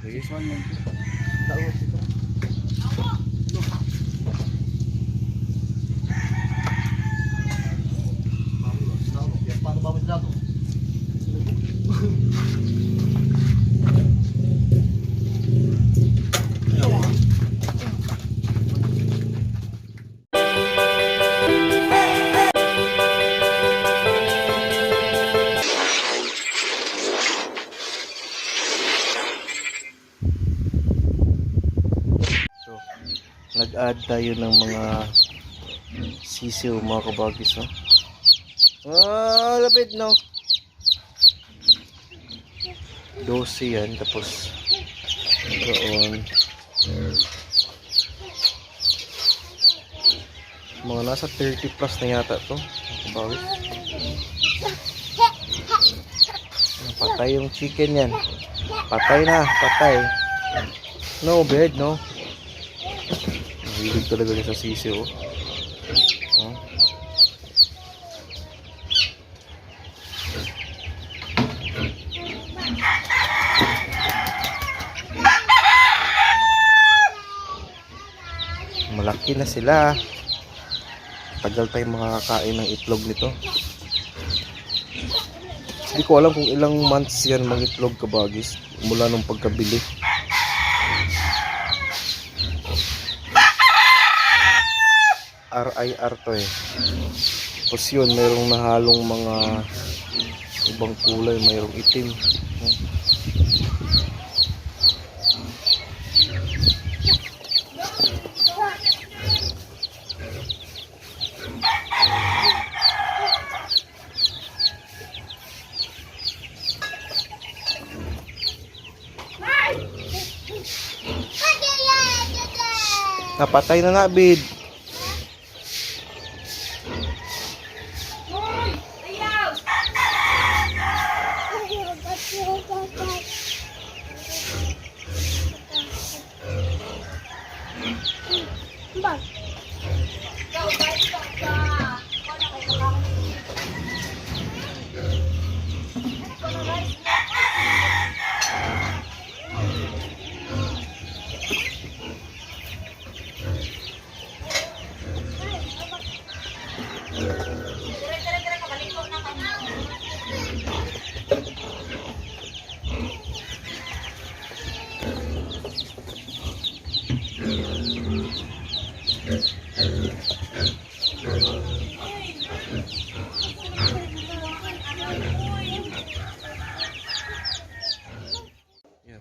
Sige. Paano ba dato? So, nag-add tayo ng mga sisiw mga kabagis, no? Lapit, no? 12 yan, tapos doon mga nasa 30 plus na yata to mga kabagis. Patay yung chicken yan, patay na, patay. No bed, no? Mahilig talaga niya sa sisiw. Oh. Malaki na sila. Tagal tayong makakain ng itlog nito. Hindi ko alam kung ilang months yan mag-itlog kabagis mula nung pagkabili. RIR to eh. Tapos yun, mayroong nahalong mga ibang kulay, mayroong itim. Napatay na nabid.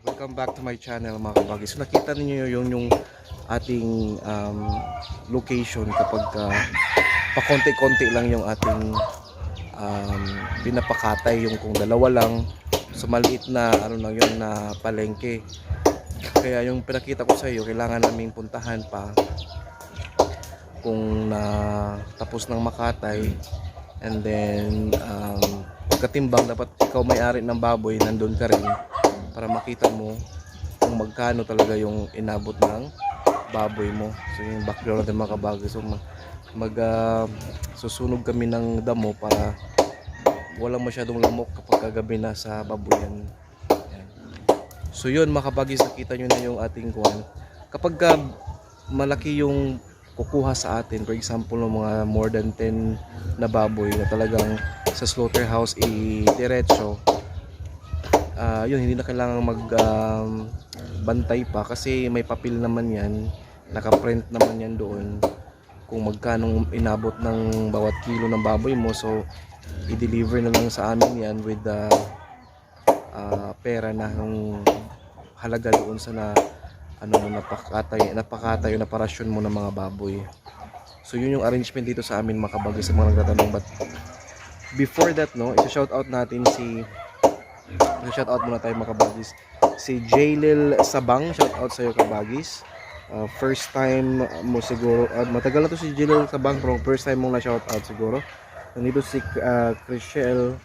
Welcome back to my channel mga kabagis. So, nakita niyo yung ating location kapag pakonti-konti lang yung ating pinapakatay, yung kung dalawa lang so maliit na ano lang yun na palengke. Kaya yung pinakita ko sa iyo, kailangan naming puntahan pa kung na tapos ng makatay, and then pagkatimbang dapat ikaw may-ari ng baboy, nandun ka rin para makita mo kung magkano talaga yung inabot ng baboy mo. So yung background natin mga kabagay. So susunog kami ng damo para walang masyadong lamok kapag kagabi na sa baboyan. Yan. So yun mga kabagis, nakita nyo na yung ating kuwan. Kapag malaki yung kukuha sa atin, for example ng mga more than 10 na baboy na talagang sa slaughterhouse i-diretso, yun, hindi na kailangan magbantay pa kasi may papel naman yan, nakaprint naman yan doon kung magkano inabot ng bawat kilo ng baboy mo. So i-deliver na lang sa amin yan with the pera na ng halaga doon sa napakatay o naparasyon mo ng mga baboy. So yun yung arrangement dito sa amin mga kabagay, sa mga nagtatanong. But before that, no, isa-shoutout natin shoutout muna tayo mga kabagis, si Jaylil Sabang. Shoutout sa iyo kabagis. First time mo siguro, matagal na to si Jaylil Sabang, pero first time mong na-shoutout siguro. Nandito si Chriselle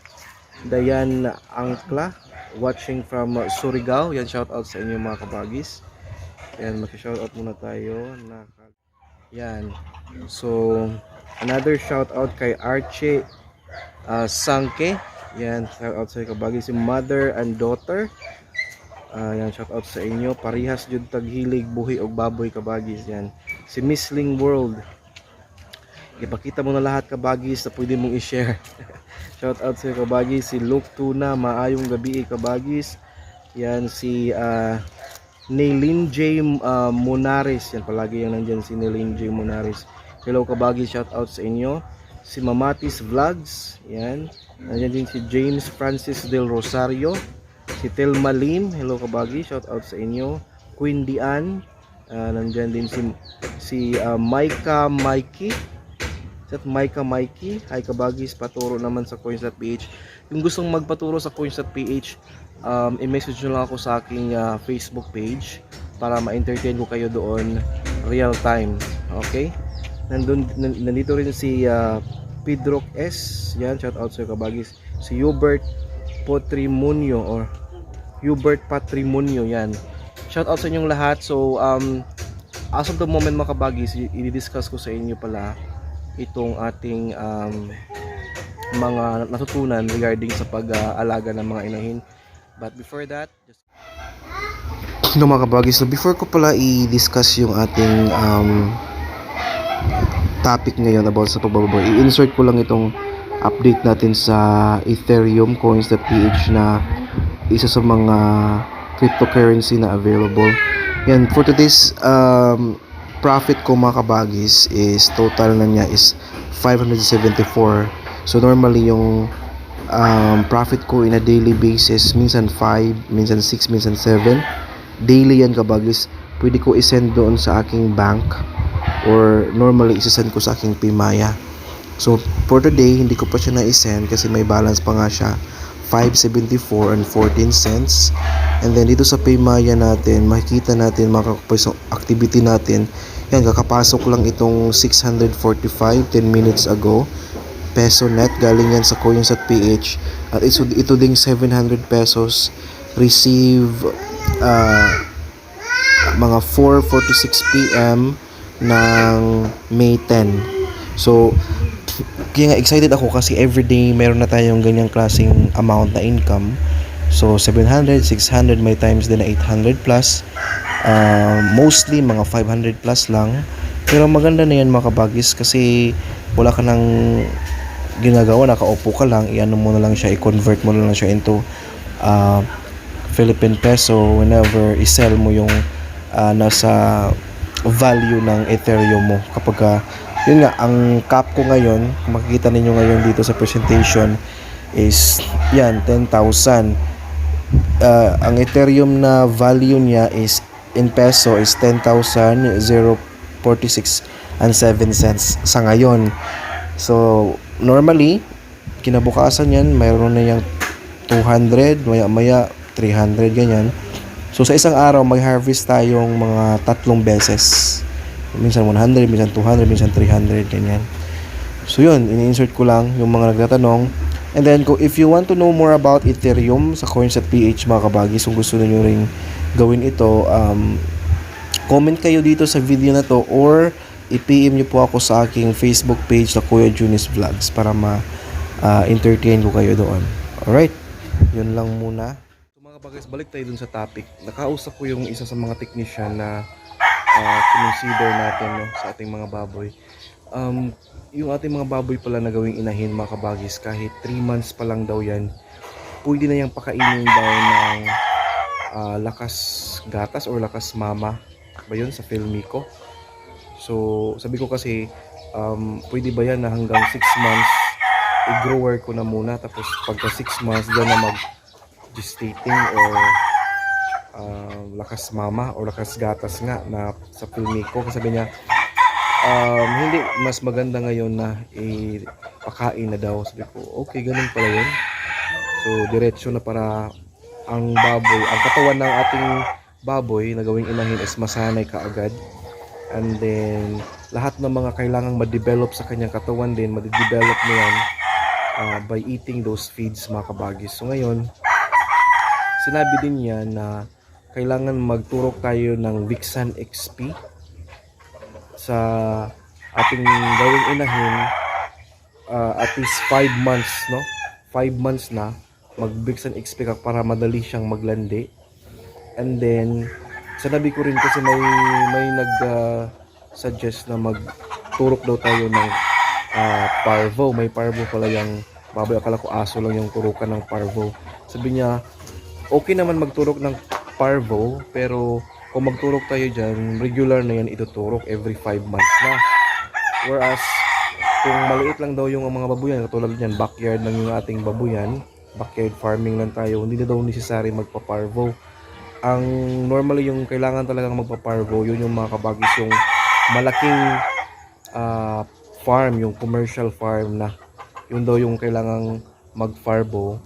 Dayan Angkla, watching from Surigao. Yan, shoutout sa inyo mga kabagis. Yan, mag-shoutout muna tayo. Yan. So, another shoutout kay Archie Sangke. Yan, shoutout sa kabagis, si mother and daughter. Yan, shout out sa inyo. Parihas jud taghilig buhi og baboy kabagis yan. Si Missling World. Ipakita mo na lahat kabagis na pwede mong i-share. Shout out sa iyo kabagis. Si Luke Tuna, maayong gabi kabagis. Yan si Nailin J. Munares. Yan palagi yan nandyan si Nailin J. Munares. Hello kabagis, shout out sa inyo. Si Mamatis Vlogs. Yan. Nandyan din si James Francis Del Rosario. Si Telma Lim, hello kabagi, shout out sa inyo. Queen Dian, nandyan din si Maika Mikey. At Maika Mikey, hi kabagis, paturo naman sa coins.ph. Yung gustong magpaturo sa coins.ph, i-message nyo lang ako sa aking Facebook page para ma-entertain ko kayo doon real time. Okay? Nandito rin si Pedro S. Yan, shout out sa kabagis. Si Hubert Patrimonio or Hubert Patrimonio, yan. Shout out sa inyong lahat. So as of the moment mga kabagis, i-discuss ko sa inyo pala itong ating mga natutunan regarding sa pag-aalaga ng mga inahin. But before that, mga kabagis, so before ko pala i-discuss yung ating topic ngayon about sa pagbababoy, i-insert ko lang itong update natin sa Ethereum coins.ph na isa sa mga cryptocurrency na available. Yan, for today's profit ko mga kabagis is total na niya is 574. So normally yung profit ko in a daily basis, minsan 5, minsan 6, minsan 7. Daily yan kabagis. Pwede ko isend doon sa aking bank or normally isasend ko sa aking Paymaya. So for today, hindi ko pa siya na-isend kasi may balance pa nga siya, 574 and 14 cents. And then dito sa Paymaya natin, makikita natin mga activity natin. Yan, kakapasok lang itong 645 10 minutes ago. Peso net, galing yan sa coins.ph. At ito ding 700 pesos receive mga 4:46 PM ng May 10. So kaya nga excited ako kasi everyday meron na tayong ganyang klaseng amount na income. So 700, 600, may times din na 800 plus. Mostly mga 500 plus lang. Pero maganda na yan mga kabagis kasi wala ka nang ginagawa, nakaupo ka lang, i-ano mo na lang siya, i-convert mo na lang siya into Philippine peso whenever i-sell mo yung nasa value ng Ethereum mo. Kapag yun nga, ang cap ko ngayon, makikita ninyo ngayon dito sa presentation is yan, 10,000. Ang Ethereum na value niya is in peso is 10,046 and 7 cents sa ngayon. So normally kinabukasan yan mayroon na yung 200, maya 300 ganyan. So sa isang araw mag-harvest tayong mga 3 beses, minsan 100, minsan 200, minsan 300 ganyan. So yun, ini-insert ko lang yung mga nagtatanong. And then if you want to know more about Ethereum sa coins.ph mga kabagis, kung gusto niyo ring gawin ito, comment kayo dito sa video na to or i-PM niyo po ako sa aking Facebook page na Kuya Junis Vlogs para ma-entertain ko kayo doon. Alright, yun lang muna. So mga kabagis, balik tayo dun sa topic. Nakausap ko yung isa sa mga technician na consider natin, no, sa ating mga baboy. Yung ating mga baboy pala na gawing inahin mga kabagis, kahit 3 months pa lang daw yan, pwede na yung pakainin daw ng lakas gatas or lakas mama ba yun sa Filmico. So sabi ko kasi pwede ba yan na hanggang 6 months i-grower ko na muna, tapos pagka 6 months dyan na mag-gestating or lakas mama or lakas gatas nga na sa Filmico. Kasi sabi niya hindi, mas maganda ngayon na ipakain na daw. Sabi ko okay, ganun pala yun. So diretso na para ang baboy, ang katawan ng ating baboy na gawing inahin is masanay kaagad. And then lahat ng mga kailangang ma-develop sa kanyang katawan din, ma-develop na yan by eating those feeds mga kabagis. So ngayon sinabi din niya na kailangan magturok tayo ng Vixan XP sa ating gawing inahin at least 5 months, no? 5 months na mag Vixan XP ka para madali siyang maglandi. And then sanabi ko rin kasi may nag suggest na magturok daw tayo ng parvo. May parvo pala yung baboy. Akala ko aso lang yung turukan ng parvo. Sabi niya, okay naman magturok ng parvo, pero kung magturok tayo dyan, regular na yan ituturok every 5 months na. Whereas, kung maliit lang daw yung mga babuyan, katulad yan, backyard lang yung ating babuyan, backyard farming lang tayo, hindi na daw necessary magpa-parvo. Ang normally yung kailangan talagang magpa-parvo, yun yung mga kabagis, yung malaking farm, yung commercial farm na yun daw yung kailangang mag-parvo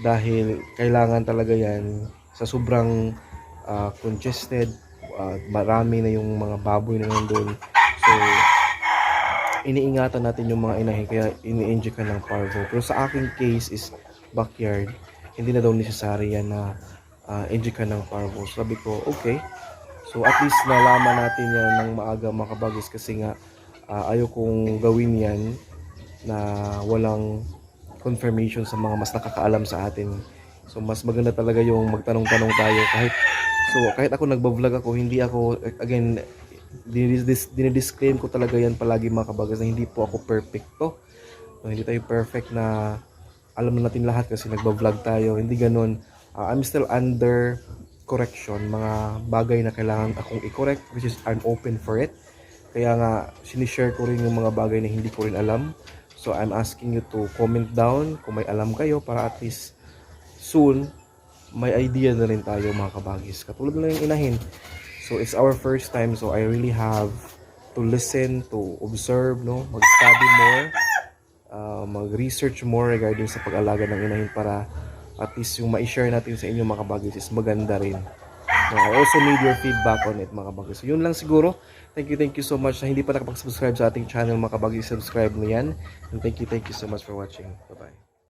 dahil kailangan talaga yan sa sobrang congested, marami na yung mga baboy na nandun. So iniingatan natin yung mga inahin, kaya ini-inject ka ng parvo. Pero sa aking case is backyard, hindi na daw necessary yan na inject ka ng parvo. So, sabi ko, okay. So at least nalaman natin yan ng maaga mga kabagis, kasi nga ayaw kong gawin yan na walang confirmation sa mga mas nakakaalam sa atin. So mas maganda talaga yung magtanong-tanong tayo. Kahit ako nagba-vlog ako, hindi ako, again, dinidisclaim ko talaga yan palagi mga kabagis, na hindi po ako perfecto. So, hindi tayo perfect na alam na natin lahat kasi nagba-vlog tayo. Hindi ganun. I'm still under correction. Mga bagay na kailangan akong i-correct, which is I'm open for it. Kaya nga, sinishare ko rin yung mga bagay na hindi ko rin alam. So, I'm asking you to comment down kung may alam kayo para at least soon, may idea na rin tayo mga kabagis. Katulad na yung inahin. So, it's our first time. So, I really have to listen, to observe, no? Mag-study more, mag-research more regarding sa pag-alaga ng inahin para at least yung ma-share natin sa inyo mga kabagis is maganda rin. No, I also need your feedback on it mga kabagis. So, yun lang siguro. Thank you so much. Sa hindi pa nakapag-subscribe sa ating channel mga kabagis, subscribe mo yan. And thank you so much for watching. Bye-bye.